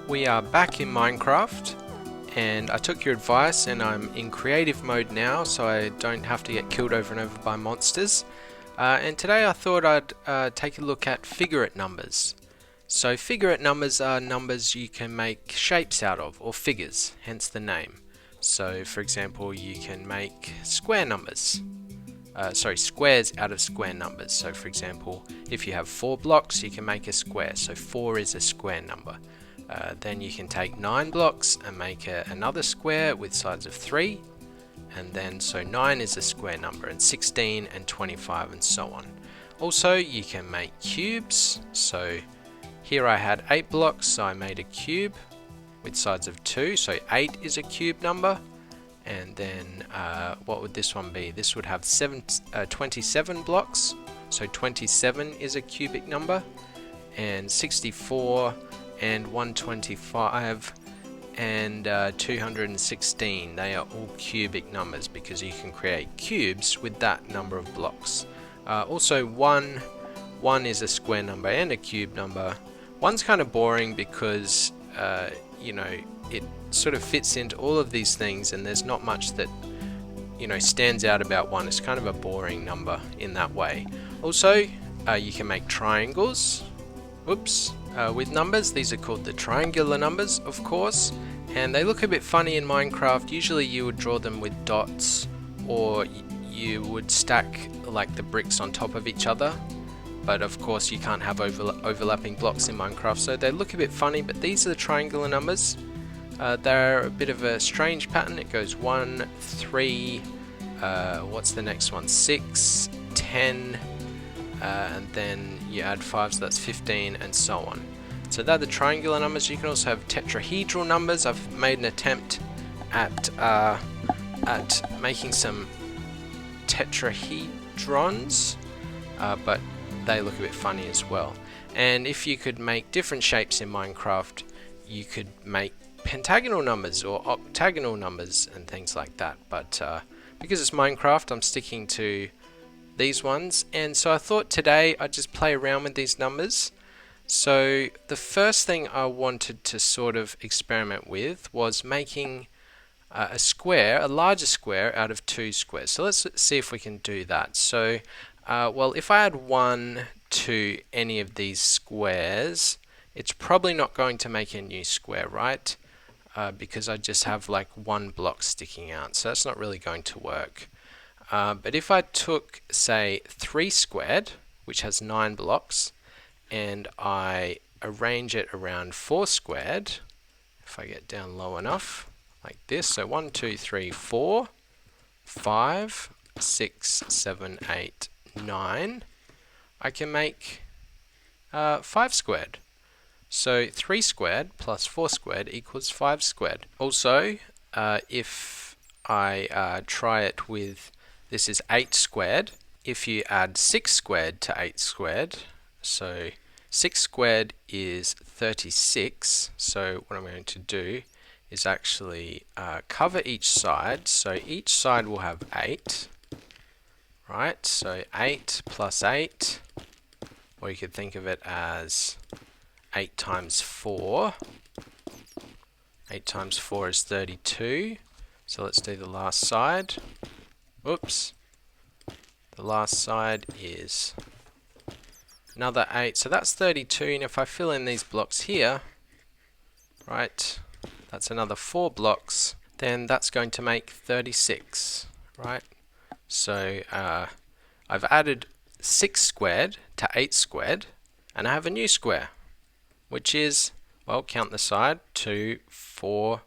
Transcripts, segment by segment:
We are back in Minecraft, and I took your advice and I'm in creative mode now, so I don't have to get killed over and over by monsters. And today I thought I'd take a look at figurate numbers. So figurate numbers are numbers you can make shapes out of, or figures, hence the name. So for example, you can make square numbers. Squares out of square numbers. So for example, if you have 4 blocks, you can make a square. So 4 is a square number. Then you can take 9 blocks and make another square with sides of 3. And then so 9 is a square number, and 16 and 25 and so on. Also, you can make cubes. So here I had 8 blocks, so I made a cube with sides of 2. So 8 is a cube number. And then what would this one be? This would have 27 blocks. So 27 is a cubic number. And 64 and 125 and 216. They are all cubic numbers because you can create cubes with that number of blocks. Also, 1 is a square number and a cube number. 1's kind of boring because it sort of fits into all of these things, and there's not much that stands out about 1. It's kind of a boring number in that way. Also, you can make triangles. With numbers. These are called the triangular numbers, of course, and they look a bit funny in Minecraft. Usually you would draw them with dots, or you would stack like the bricks on top of each other, but of course you can't have overlapping blocks in Minecraft, so they look a bit funny. But these are the triangular numbers. They're a bit of a strange pattern. It goes 1, 3, what's the next one, 6, 10, and then you add 5, so that's 15, and so on. So they're the triangular numbers. You can also have tetrahedral numbers. I've made an attempt at making some tetrahedrons, but they look a bit funny as well. And if you could make different shapes in Minecraft, you could make pentagonal numbers or octagonal numbers and things like that. But because it's Minecraft, I'm sticking to these ones, and so I thought today I'd just play around with these numbers. So the first thing I wanted to sort of experiment with was making a square, a larger square out of 2 squares. So let's see if we can do that. So well, if I add 1 to any of these squares, it's probably not going to make a new square, right? Because I just have like 1 block sticking out, so that's not really going to work. But if I took, say, 3 squared, which has 9 blocks, and I arrange it around 4 squared, if I get down low enough, like this, so 1, 2, 3, 4, 5, 6, 7, 8, 9, I can make 5 squared. So 3 squared plus 4 squared equals 5 squared. Also, if I try it with, this is 8 squared. If you add 6 squared to 8 squared, so 6 squared is 36. So what I'm going to do is actually cover each side. So each side will have 8, right? So 8 plus 8, or you could think of it as 8 times 4. 8 times 4 is 32. So let's do the last side. Oops. The last side is another 8. So that's 32. And if I fill in these blocks here, right, that's another 4 blocks, then that's going to make 36, right? So I've added 6 squared to 8 squared, and I have a new square, which is, well, count the side, 2, 4,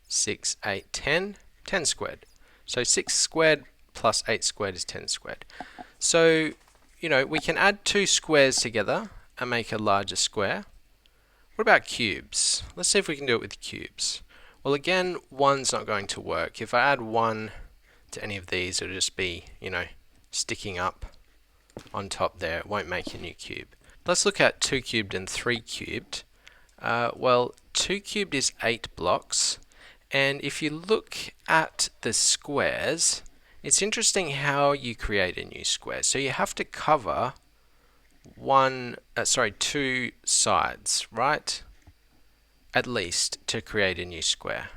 6, 8, 10, 10 squared. So 6 squared plus 8 squared is 10 squared. So, we can add 2 squares together and make a larger square. What about cubes? Let's see if we can do it with cubes. Well, again, 1's not going to work. If I add 1 to any of these, it'll just be, sticking up on top there. It won't make a new cube. Let's look at 2 cubed and 3 cubed. Well, 2 cubed is 8 blocks, and if you look at the squares, it's interesting how you create a new square. So you have to cover 2 sides, right? at least to create a new square.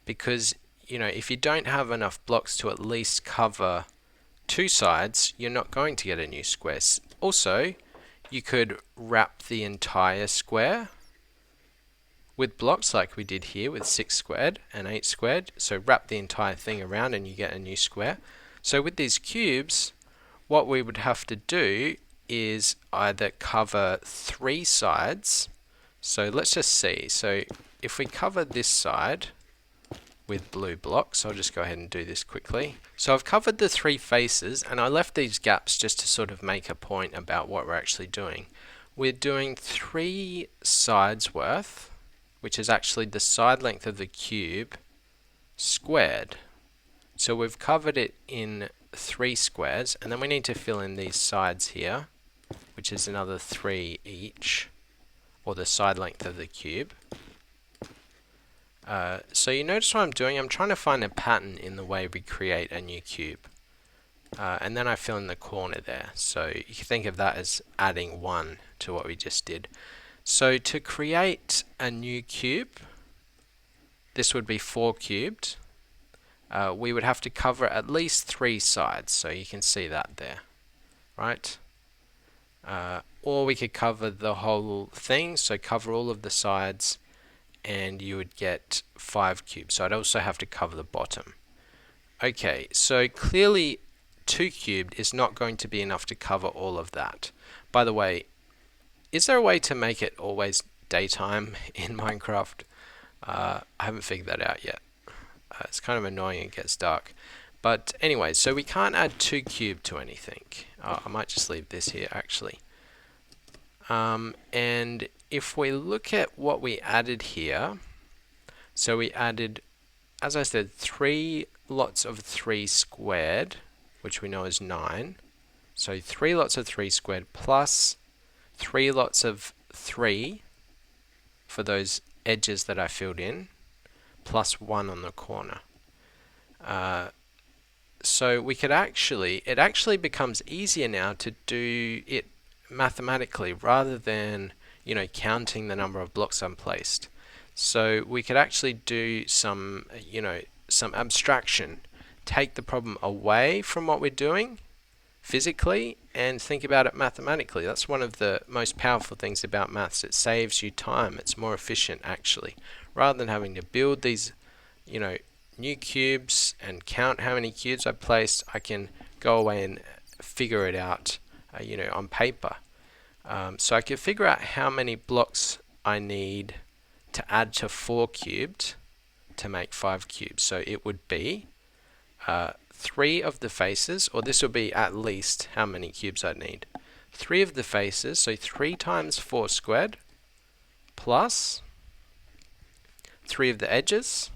Because, if you don't have enough blocks to at least cover two sides, you're not going to get a new square. Also, you could wrap the entire square with blocks like we did here with 6 squared and 8 squared. So wrap the entire thing around and you get a new square. So with these cubes, what we would have to do is either cover 3 sides. So let's just see. So if we cover this side with blue blocks, I'll just go ahead and do this quickly. So I've covered the 3 faces and I left these gaps just to sort of make a point about what we're actually doing. We're doing 3 sides worth, which is actually the side length of the cube squared. So we've covered it in 3 squares, and then we need to fill in these sides here, which is another 3 each, or the side length of the cube. So you notice what I'm doing? I'm trying to find a pattern in the way we create a new cube. And then I fill in the corner there. So you can think of that as adding 1 to what we just did. So to create a new cube, this would be 4 cubed. We would have to cover at least 3 sides, so you can see that there, right? Or we could cover the whole thing, so cover all of the sides, and you would get 5 cubes. So I'd also have to cover the bottom. Okay, so clearly 2 cubed is not going to be enough to cover all of that. By the way, is there a way to make it always daytime in Minecraft? I haven't figured that out yet. It's kind of annoying, it gets dark. But anyway, so we can't add 2 cubed to anything. I might just leave this here actually. And if we look at what we added here, so we added, as I said, 3 lots of 3 squared, which we know is 9. So 3 lots of 3 squared plus 3 lots of 3 for those edges that I filled in, plus 1 on the corner. So we could it actually becomes easier now to do it mathematically rather than, counting the number of blocks unplaced. So we could actually do some abstraction, take the problem away from what we're doing physically and think about it mathematically. That's one of the most powerful things about maths. It saves you time. It's more efficient actually. Rather than having to build these, new cubes and count how many cubes I placed, I can go away and figure it out, on paper. So I can figure out how many blocks I need to add to 4 cubed to make 5 cubes. So it would be 3 of the faces, or this would be at least how many cubes I'd need. 3 of the faces, so 3 times 4 squared, plus 3 of the edges,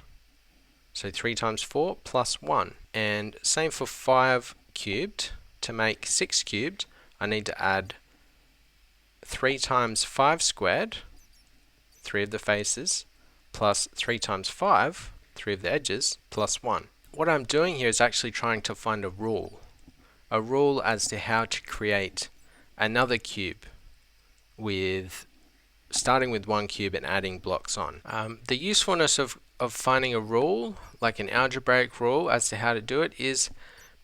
so 3 times 4 plus 1. And same for 5 cubed. To make 6 cubed, I need to add 3 times 5 squared, 3 of the faces, plus 3 times 5, 3 of the edges, plus 1. What I'm doing here is actually trying to find a rule as to how to create another cube with starting with 1 cube and adding blocks on. The usefulness of finding a rule, like an algebraic rule as to how to do it, is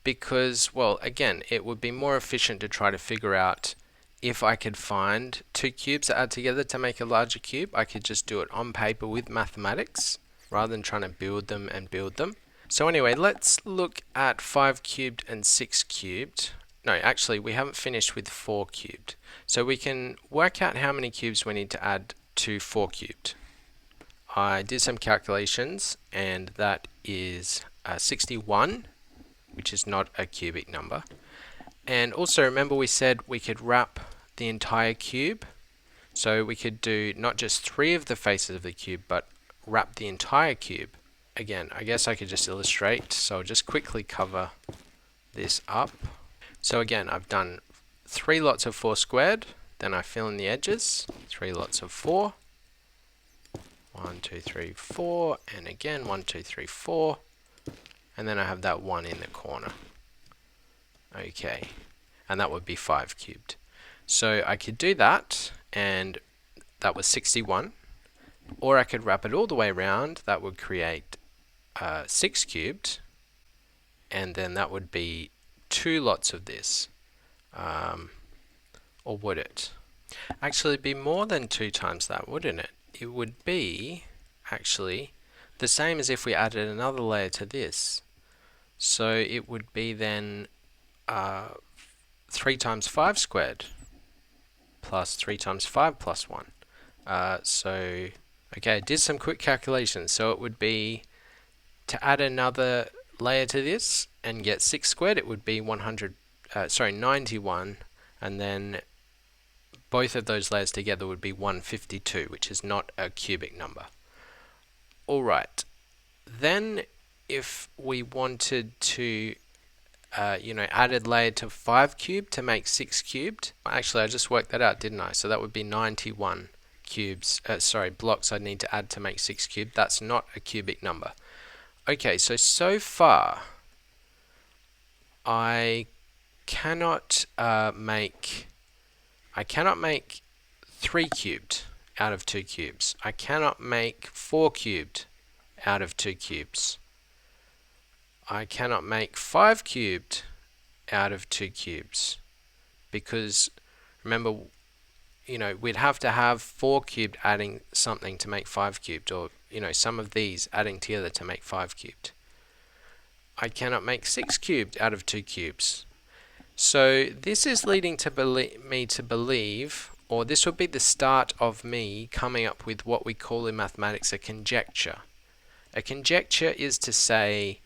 because, well, again, it would be more efficient to try to figure out if I could find 2 cubes that add together to make a larger cube. I could just do it on paper with mathematics rather than trying to build them and build them. So anyway, let's look at 5 cubed and 6 cubed. No, actually, we haven't finished with 4 cubed. So we can work out how many cubes we need to add to 4 cubed. I did some calculations, and that is 61, which is not a cubic number. And also remember we said we could wrap the entire cube. So we could do not just 3 of the faces of the cube, but wrap the entire cube. Again, I guess I could just illustrate, so I'll just quickly cover this up. So again, I've done 3 lots of 4 squared, then I fill in the edges, 3 lots of 4, 1, 2, 3, 4, and again 1, 2, 3, 4, and then I have that 1 in the corner. Okay, and that would be 5 cubed. So I could do that, and that was 61. Or I could wrap it all the way around. That would create 6 cubed, and then that would be 2 lots of this. Or would it? Actually, it'd be more than 2 times that, wouldn't it? It would be actually the same as if we added another layer to this. So it would be then 3 times 5 squared plus 3 times 5 plus 1. Okay, I did some quick calculations. So it would be, to add another layer to this and get 6 squared, it would be 91, and then both of those layers together would be 152, which is not a cubic number. Alright, then if we wanted to added layer to 5 cubed to make 6 cubed. Actually, I just worked that out, didn't I? So that would be 91 blocks I'd need to add to make 6 cubed. That's not a cubic number. Okay, so far I cannot make 3 cubed out of 2 cubes. I cannot make 4 cubed out of 2 cubes. I cannot make 5 cubed out of 2 cubes, because remember, we'd have to have 4 cubed adding something to make 5 cubed, or some of these adding together to make 5 cubed. I cannot make 6 cubed out of 2 cubes. So this is leading to me to believe, or this would be the start of me coming up with what we call in mathematics a conjecture. A conjecture is to say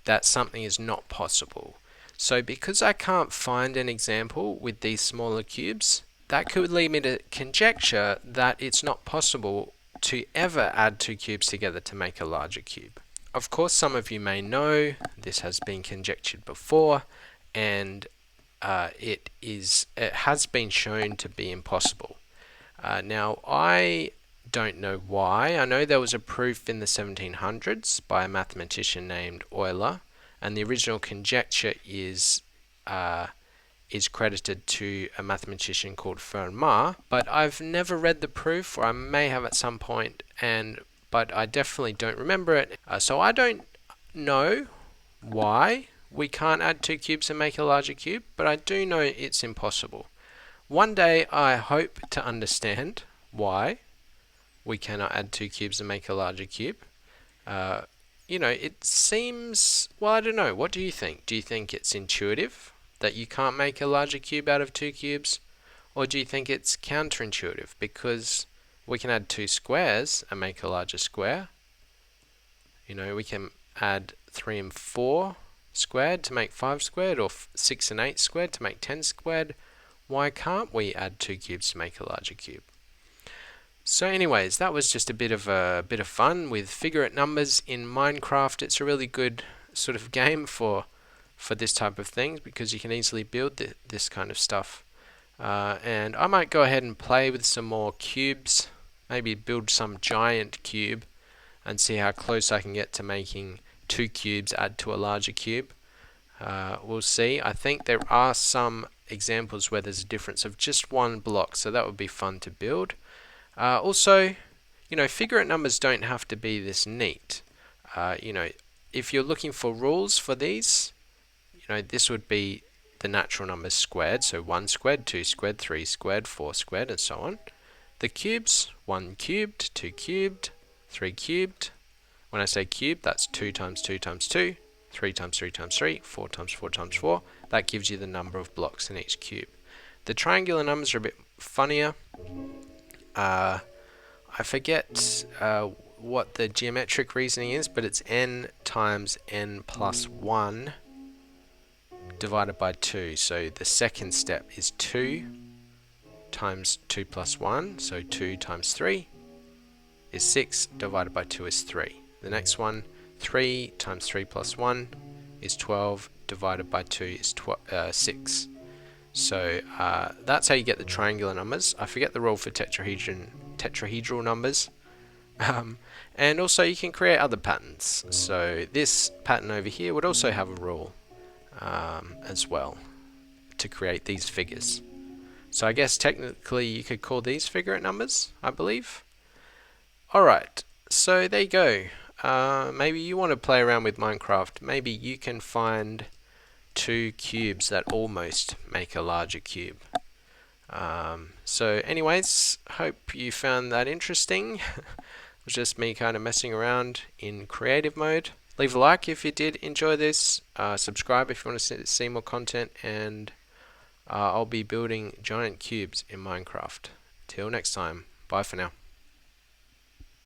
that something is not possible. So because I can't find an example with these smaller cubes, that could lead me to conjecture that it's not possible to ever add 2 cubes together to make a larger cube. Of course, some of you may know this has been conjectured before, and it has been shown to be impossible. Now, I don't know why. I know there was a proof in the 1700s by a mathematician named Euler, and the original conjecture is credited to a mathematician called Fermat, but I've never read the proof, or I may have at some point, but I definitely don't remember it. So I don't know why we can't add 2 cubes and make a larger cube, but I do know it's impossible. One day I hope to understand why we cannot add 2 cubes and make a larger cube. It seems, well, I don't know. What do you think? Do you think it's intuitive that you can't make a larger cube out of 2 cubes? Or do you think it's counterintuitive because we can add 2 squares and make a larger square? We can add 3 and 4 squared to make 5 squared, or 6 and 8 squared to make 10 squared. Why can't we add 2 cubes to make a larger cube? So anyways, that was just a bit of fun with Figurate numbers in Minecraft. It's a really good sort of game for this type of things, because you can easily build this kind of stuff. And I might go ahead and play with some more cubes, maybe build some giant cube and see how close I can get to making 2 cubes add to a larger cube. We'll see. I think there are some examples where there's a difference of just 1 block, so that would be fun to build. Also, Figurate numbers don't have to be this neat. If you're looking for rules for these, this would be the natural numbers squared. So 1 squared, 2 squared, 3 squared, 4 squared, and so on. The cubes, 1 cubed, 2 cubed, 3 cubed. When I say cube, that's 2 times 2 times 2, 3 times 3 times 3, 4 times 4 times 4. That gives you the number of blocks in each cube. The triangular numbers are a bit funnier. I forget what the geometric reasoning is, but it's n times n plus 1 divided by 2. So the second step is 2 times 2 plus 1, so 2 times 3 is 6, divided by 2 is 3. The next one, 3 times 3 plus 1 is 12, divided by 2 is 6. So that's how you get the triangular numbers. I forget the rule for tetrahedral numbers. And also you can create other patterns. So this pattern over here would also have a rule as well to create these figures. So I guess technically you could call these Figurate numbers, I believe. Alright, so there you go. Maybe you want to play around with Minecraft. Maybe you can find two cubes that almost make a larger cube. So anyways, hope you found that interesting. It was just me kind of messing around in creative mode. Leave a like if you did enjoy this. Subscribe if you want to see more content, and I'll be building giant cubes in Minecraft. Till next time, bye for now.